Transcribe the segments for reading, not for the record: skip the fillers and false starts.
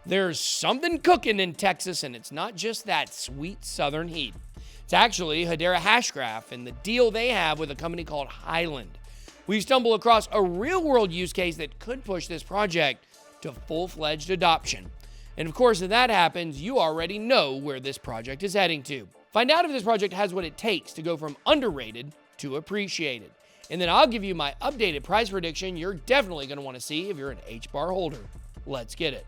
There's something cooking in Texas, and it's not just that sweet southern heat. It's actually Hedera Hashgraph and the deal they have with a company called Highland. We've stumbled across a real-world use case that could push this project to full-fledged adoption. And of course, if that happens, you already know where this project is heading to. Find out if this project has what it takes to go from underrated to appreciated. And then I'll give you my updated price prediction you're definitely going to want to see if you're an HBAR holder. Let's get it.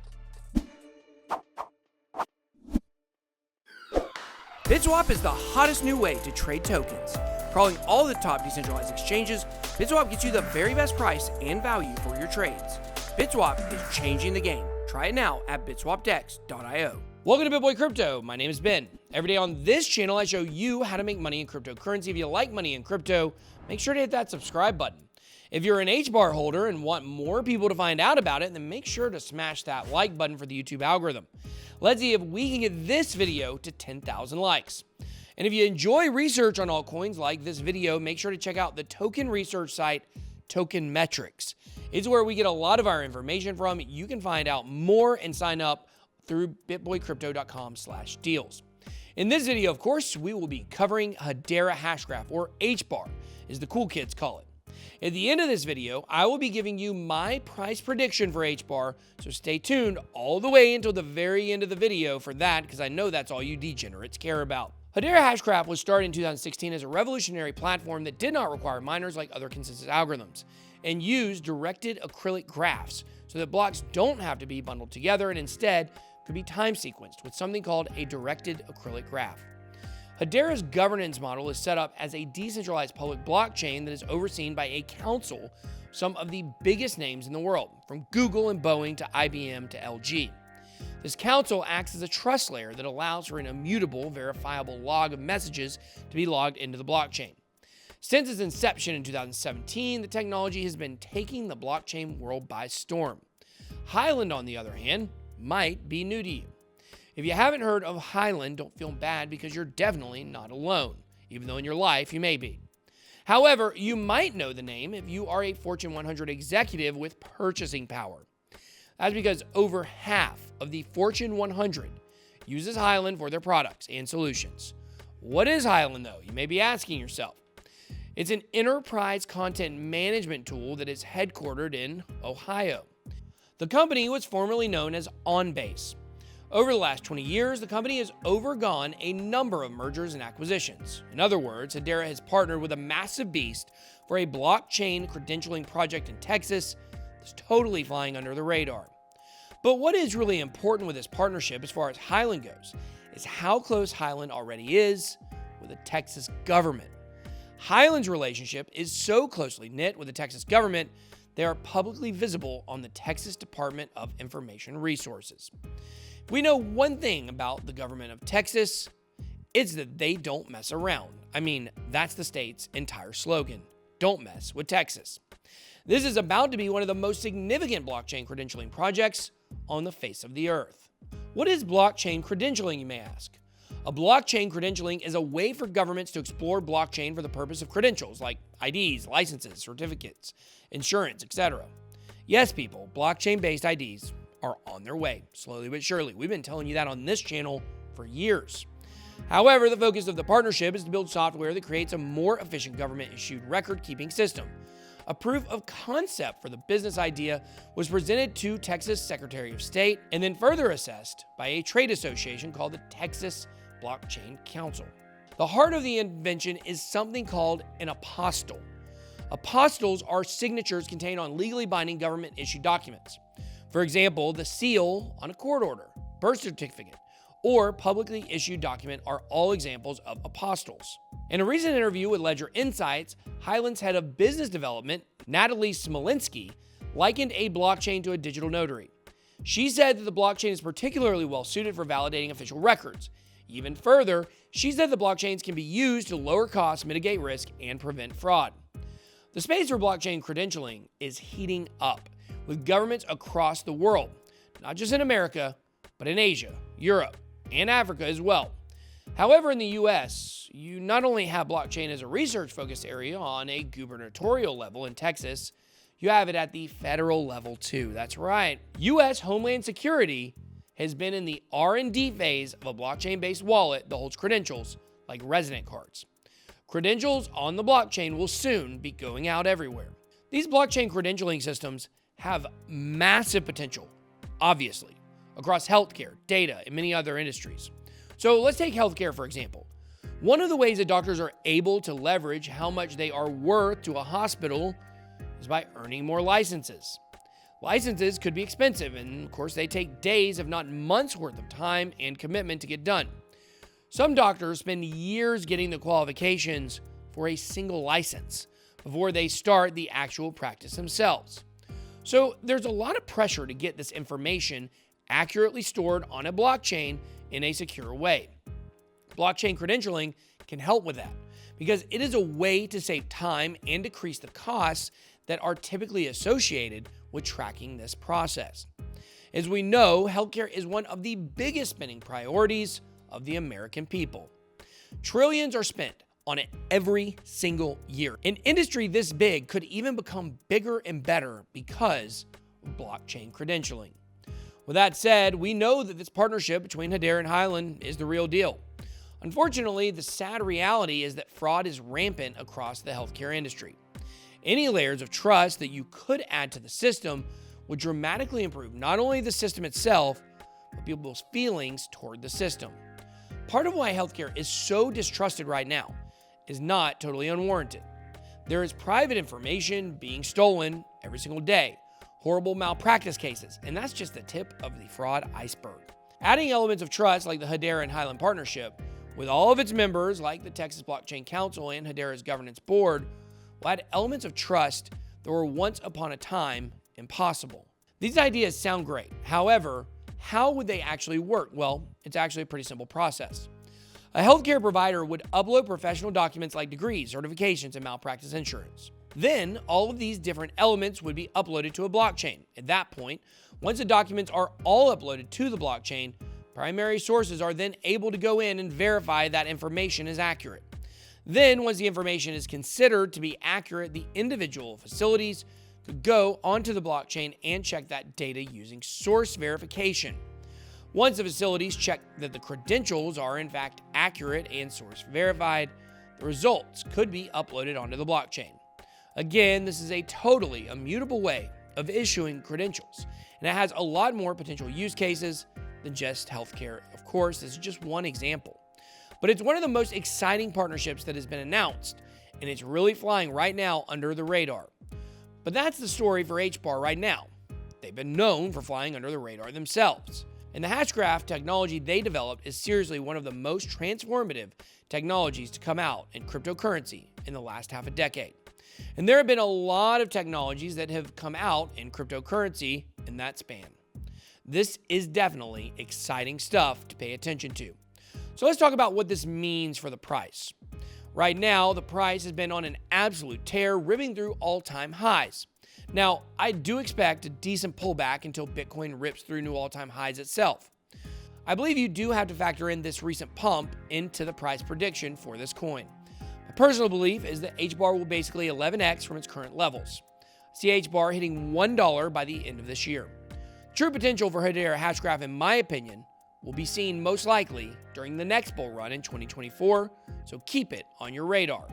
BitSwap is the hottest new way to trade tokens. Crawling all the top decentralized exchanges, BitSwap gets you the very best price and value for your trades. BitSwap is changing the game. Try it now at bitswapdex.io. Welcome to BitBoy Crypto. My name is Ben. Every day on this channel, I show you how to make money in cryptocurrency. If you like money in crypto, make sure to hit that subscribe button. If you're an HBAR holder and want more people to find out about it, then make sure to smash that like button for the YouTube algorithm. Let's see if we can get this video to 10,000 likes. And if you enjoy research on altcoins like this video, make sure to check out the token research site, Token Metrics. It's where we get a lot of our information from. You can find out more and sign up through bitboycrypto.com/deals. In this video, of course, we will be covering Hedera Hashgraph, or HBAR, as the cool kids call it. At the end of this video, I will be giving you my price prediction for HBAR, so stay tuned all the way until the very end of the video for that, because I know that's all you degenerates care about. Hedera Hashgraph was started in 2016 as a revolutionary platform that did not require miners like other consensus algorithms, and used directed acrylic graphs so that blocks don't have to be bundled together and instead could be time sequenced with something called a directed acrylic graph. Hedera's governance model is set up as a decentralized public blockchain that is overseen by a council of some of the biggest names in the world, from Google and Boeing to IBM to LG. This council acts as a trust layer that allows for an immutable, verifiable log of messages to be logged into the blockchain. Since its inception in 2017, the technology has been taking the blockchain world by storm. Highland, on the other hand, might be new to you. If you haven't heard of Highland, don't feel bad because you're definitely not alone, even though in your life you may be. However, you might know the name if you are a Fortune 100 executive with purchasing power. That's because over half of the Fortune 100 uses Highland for their products and solutions. What is Highland, though? You may be asking yourself. It's an enterprise content management tool that is headquartered in Ohio. The company was formerly known as OnBase. Over the last 20 years, the company has undergone a number of mergers and acquisitions. In other words, Hedera has partnered with a massive beast for a blockchain credentialing project in Texas that's totally flying under the radar. But what is really important with this partnership as far as Highland goes is how close Highland already is with the Texas government. Highland's relationship is so closely knit with the Texas government, they are publicly visible on the Texas Department of Information Resources. If we know one thing about the government of Texas, it's that they don't mess around. I mean, that's the state's entire slogan. Don't mess with Texas. This is about to be one of the most significant blockchain credentialing projects on the face of the earth. What is blockchain credentialing, you may ask? A blockchain credentialing is a way for governments to explore blockchain for the purpose of credentials like IDs, licenses, certificates, insurance, etc. Yes, people, blockchain-based IDs are on their way, slowly but surely. We've been telling you that on this channel for years. However, the focus of the partnership is to build software that creates a more efficient government-issued record-keeping system. A proof of concept for the business idea was presented to Texas Secretary of State and then further assessed by a trade association called the Texas Blockchain Council. The heart of the invention is something called an apostille. Apostilles are signatures contained on legally binding government-issued documents. For example, the seal on a court order, birth certificate, or publicly issued document are all examples of apostilles. In a recent interview with Ledger Insights, Highland's head of business development, Natalie Smolinski, likened a blockchain to a digital notary. She said that the blockchain is particularly well suited for validating official records. Even further, she said the blockchains can be used to lower costs, mitigate risk, and prevent fraud. The space for blockchain credentialing is heating up, with governments across the world, not just in America, but in Asia, Europe, and Africa as well. However, in the US, you not only have blockchain as a research-focused area on a gubernatorial level in Texas, you have it at the federal level too. That's right. US Homeland Security has been in the R&D phase of a blockchain-based wallet that holds credentials like resident cards. Credentials on the blockchain will soon be going out everywhere. These blockchain credentialing systems have massive potential, obviously, across healthcare, data, and many other industries. So let's take healthcare, for example. One of the ways that doctors are able to leverage how much they are worth to a hospital is by earning more licenses. Licenses could be expensive, and of course, they take days, if not months worth of time and commitment to get done. Some doctors spend years getting the qualifications for a single license before they start the actual practice themselves. So there's a lot of pressure to get this information accurately stored on a blockchain in a secure way. Blockchain credentialing can help with that because it is a way to save time and decrease the costs that are typically associated with tracking this process. As we know, healthcare is one of the biggest spending priorities of the American people. Trillions are spent on it every single year. An industry this big could even become bigger and better because of blockchain credentialing. With that said, we know that this partnership between Hedera and Hyland is the real deal. Unfortunately, the sad reality is that fraud is rampant across the healthcare industry. Any layers of trust that you could add to the system would dramatically improve not only the system itself, but people's feelings toward the system. Part of why healthcare is so distrusted right now is not totally unwarranted. There is private information being stolen every single day, horrible malpractice cases, and that's just the tip of the fraud iceberg. Adding elements of trust like the Hedera and Hyland partnership, with all of its members like the Texas Blockchain Council and Hedera's governance board, will add elements of trust that were once upon a time impossible. These ideas sound great. However, how would they actually work? Well, it's actually a pretty simple process. A healthcare provider would upload professional documents like degrees, certifications, and malpractice insurance. Then, all of these different elements would be uploaded to a blockchain. At that point, once the documents are all uploaded to the blockchain, primary sources are then able to go in and verify that information is accurate. Then, once the information is considered to be accurate, the individual facilities could go onto the blockchain and check that data using source verification. Once the facilities check that the credentials are in fact accurate and source verified, the results could be uploaded onto the blockchain. Again, this is a totally immutable way of issuing credentials, and it has a lot more potential use cases than just healthcare. Of course, this is just one example, but it's one of the most exciting partnerships that has been announced, and it's really flying right now under the radar. But that's the story for HBAR right now. They've been known for flying under the radar themselves. And the Hashgraph technology they developed is seriously one of the most transformative technologies to come out in cryptocurrency in the last half a decade. And there have been a lot of technologies that have come out in cryptocurrency in that span. This is definitely exciting stuff to pay attention to. So let's talk about what this means for the price. Right now, the price has been on an absolute tear, ripping through all-time highs. Now, I do expect a decent pullback until Bitcoin rips through new all-time highs itself. I believe you do have to factor in this recent pump into the price prediction for this coin. My personal belief is that HBAR will basically 11x from its current levels. I see HBAR hitting $1 by the end of this year. True potential for Hedera Hashgraph, in my opinion, will be seen most likely during the next bull run in 2024, so keep it on your radar.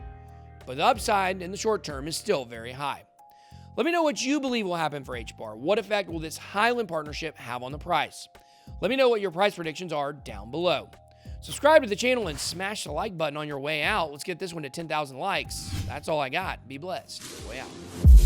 But the upside in the short term is still very high. Let me know what you believe will happen for HBAR. What effect will this Hyland partnership have on the price? Let me know what your price predictions are down below. Subscribe to the channel and smash the like button on your way out. Let's get this one to 10,000 likes. That's all I got. Be blessed. Way out.